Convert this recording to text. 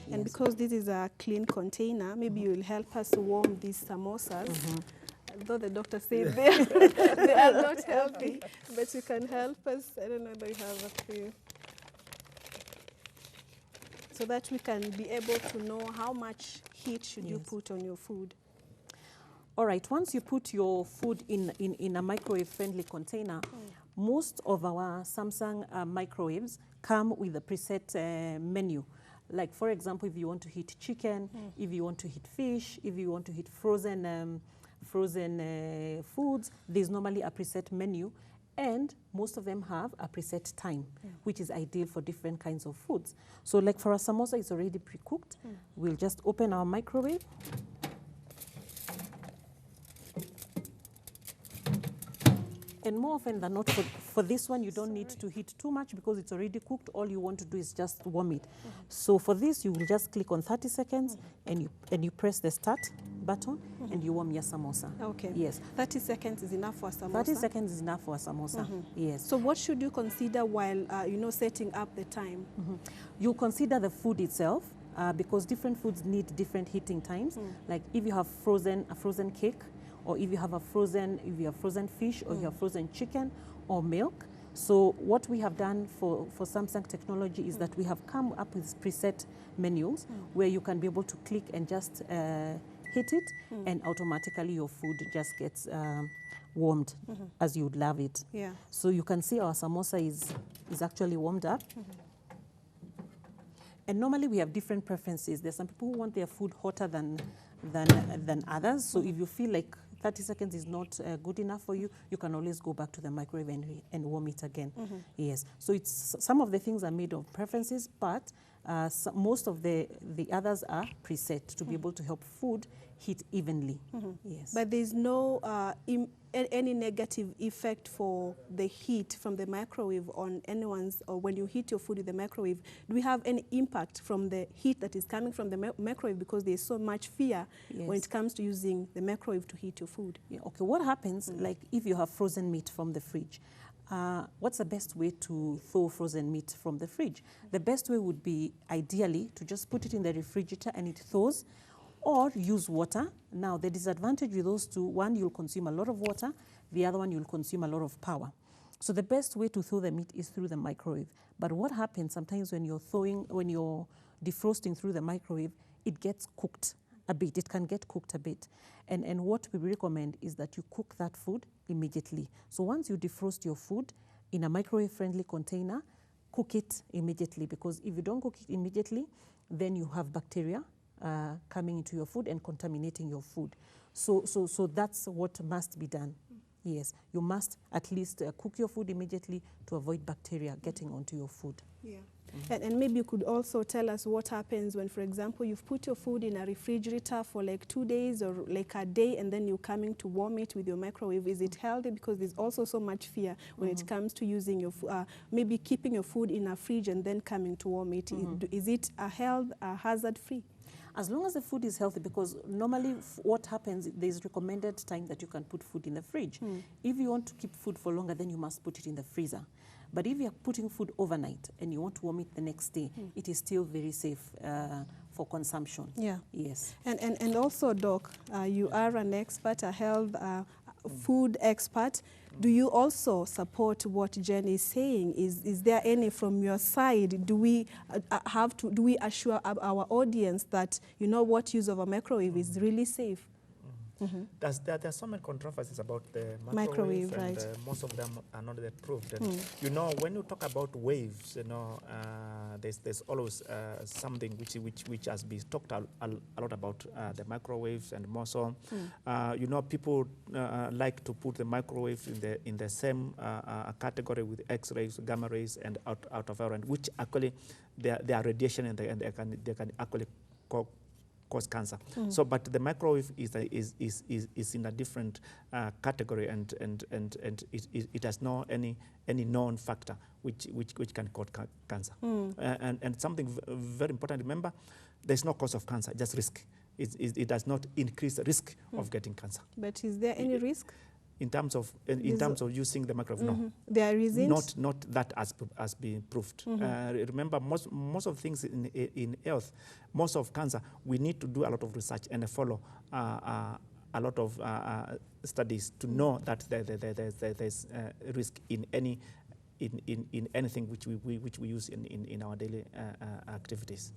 And Yes. because this is a clean container, maybe you'll help us warm these samosas. Though the doctor said they are not healthy, but you can help us. I don't know whether you have a few. So that we can be able to know how much heat should you Yes. put on your food. All right, once you put your food in a microwave-friendly container, most of our Samsung microwaves come with a preset menu. Like, for example, if you want to heat chicken, if you want to heat fish, if you want to heat frozen foods, there's normally a preset menu. And most of them have a preset time, which is ideal for different kinds of foods. So like for a samosa, it's already pre-cooked. We'll just open our microwave. And more often than not, for this one, you don't need to heat too much because it's already cooked. All you want to do is just warm it. So for this, you will just click on 30 seconds and you press the start button and you warm your samosa. Okay. Yes. 30 seconds is enough for a samosa? 30 seconds is enough for a samosa. Yes. So what should you consider while, setting up the time? You consider the food itself because different foods need different heating times. Like if you have a frozen cake, or if you have frozen fish, or you have frozen chicken or milk. So what we have done for Samsung technology is that we have come up with preset menus where you can be able to click and just hit it, and automatically your food just gets warmed as you would love it. Yeah. So you can see our samosa is actually warmed up. And normally we have different preferences. There's some people who want their food hotter than others. So if you feel like 30 seconds is not good enough for you, you can always go back to the microwave and warm it again. Yes. So it's some of the things are made of preferences, but most of the others are preset to be able to help food heat evenly. Yes. But there's no any negative effect for the heat from the microwave on anyone's, or when you heat your food in the microwave, do we have any impact from the heat that is coming from the microwave, because there's so much fear when it comes to using the microwave to heat your food? Yeah, okay, what happens, like if you have frozen meat from the fridge, what's the best way to thaw frozen meat from the fridge? The best way would be, ideally, to just put it in the refrigerator and it thaws, or use water. Now, the disadvantage with those two, one, you'll consume a lot of water. The other one, you'll consume a lot of power. So the best way to thaw the meat is through the microwave. But what happens sometimes when you're defrosting through the microwave, it gets cooked a bit. It can get cooked a bit. And what we recommend is that you cook that food immediately. So once you defrost your food in a microwave-friendly container, cook it immediately, because if you don't cook it immediately, then you have bacteria coming into your food and contaminating your food. So that's what must be done. Yes, you must at least cook your food immediately to avoid bacteria getting onto your food. Yeah. And maybe you could also tell us what happens when, for example, you've put your food in a refrigerator for like 2 days or like a day, and then you're coming to warm it with your microwave. Is it healthy? Because there's also so much fear when it comes to using your maybe keeping your food in a fridge and then coming to warm it. Is it a hazard-free? As long as the food is healthy, because normally what happens, there's recommended time that you can put food in the fridge. If you want to keep food for longer, then you must put it in the freezer. But if you're putting food overnight and you want to warm it the next day, it is still very safe for consumption. Yeah. Yes. And also, Doc, you are an expert, a health food expert. Do you also support what Jen is saying? Is there any from your side? Do we assure our audience that, what use of a microwave is really safe? There are so many controversies about the Microwave, and right. most of them are not that proved. And when you talk about waves, there's always something which has been talked a lot about the microwaves, and more so, people like to put the microwaves in the same category with X-rays, gamma rays, and ultraviolet, which actually they are radiation, and they can actually cause cancer. So, but the microwave is in a different category, and it has no any known factor which can cause cancer. And something very important, remember, there's no cause of cancer, just risk. It does not increase the risk of getting cancer. But is there any risk? in terms of using the microwave, no. There isn't? Not that has been proved. Remember, most of things in health, most of cancer, we need to do a lot of research and follow a lot of studies to know that there's risk in anything which we use in our daily activities.